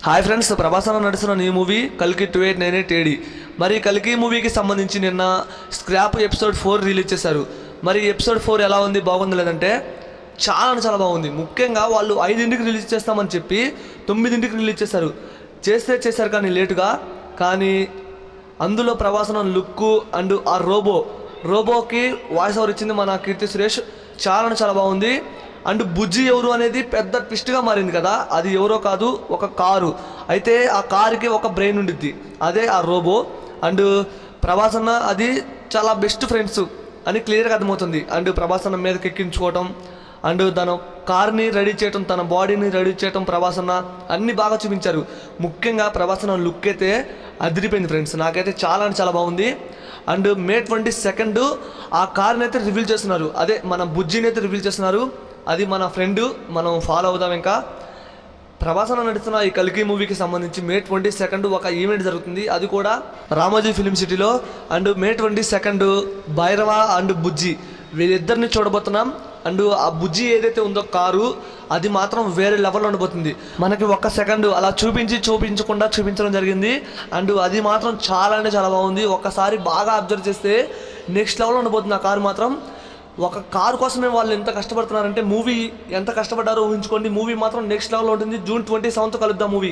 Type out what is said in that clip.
Hi friends, Prabhas నడుస్తున్న ఈ movie కల్కి 2898 ఏడి. మరి కల్కి మూవీకి సంబంధించి నిన్న స్క్రాప్ ఎపిసోడ్ 4 రిలీజ్ చేశారు. మరి ఎపిసోడ్ 4 ఎలా ఉంది, బాగుంది లేదంటే చాలా బాగుంది. ముఖ్యంగా వాళ్ళు 5ంటికి రిలీజ్ చేస్తామని చెప్పి 9ంటికి రిలీజ్ చేశారు. చేశారు కానీ లేటుగా. కానీ అందులో ప్రభాస్ లుక్ అండ్ ఆ రోబోకి వాయిస్ ఓవర్ ఇచ్చింది మన కీర్తి సురేష్. చాలా బాగుంది. అండ్ బుజ్జి ఎవరు అనేది పెద్ద ట్విస్ట్గా మారింది కదా. అది ఎవరో కాదు, ఒక కారు. అయితే ఆ కారుకి ఒక బ్రెయిన్ ఉండిద్ది, అదే ఆ రోబో. అండ్ ప్రభాస్ అది చాలా బెస్ట్ ఫ్రెండ్స్ అని క్లియర్గా అర్థమవుతుంది. అండ్ ప్రభాస్ మీదకి ఎక్కించుకోవటం, అండ్ తన కార్ని రెడీ చేయటం, తన బాడీని రెడీ చేయటం, ప్రభాస్ అన్నీ బాగా చూపించారు. ముఖ్యంగా ప్రభాస్ లుక్ అయితే అదిరిపోయింది ఫ్రెండ్స్. నాకైతే చాలా బాగుంది. అండ్ మే 22 ఆ కార్ని అయితే రివీల్ చేస్తున్నారు. అదే మన బుజ్జిని అయితే రివీల్ చేస్తున్నారు. అది మన ఫ్రెండ్, మనం ఫాలో అవుదాం. ఇంకా ప్రభాస్ నడుస్తున్న ఈ కల్కి మూవీకి సంబంధించి మే 22 ఒక ఈవెంట్ జరుగుతుంది. అది కూడా రామోజీ ఫిలిం సిటీలో. అండ్ మే 22 భైరవ అండ్ బుజ్జి వీళ్ళిద్దరిని చూడబోతున్నాం. అండ్ ఆ బుజ్జి ఏదైతే ఉందో కారు, అది మాత్రం వేరే లెవెల్లో ఉండబోతుంది. మనకి 1 సెకండ్ అలా చూపించకుండా చూపించడం జరిగింది. అండ్ అది మాత్రం చాలా బాగుంది. ఒక్కసారి బాగా అబ్జర్వ్ చేస్తే నెక్స్ట్ లెవెల్లో ఉండబోతుంది ఆ కారు మాత్రం. ఒక కారు కోసమే వాళ్ళు ఎంత కష్టపడుతున్నారంటే, మూవీ ఎంత కష్టపడ్డారో ఊహించుకోండి. మూవీ మాత్రం నెక్స్ట్ లెవెల్లో ఉంటుంది. జూన్ 27 కలుద్దాం మూవీ.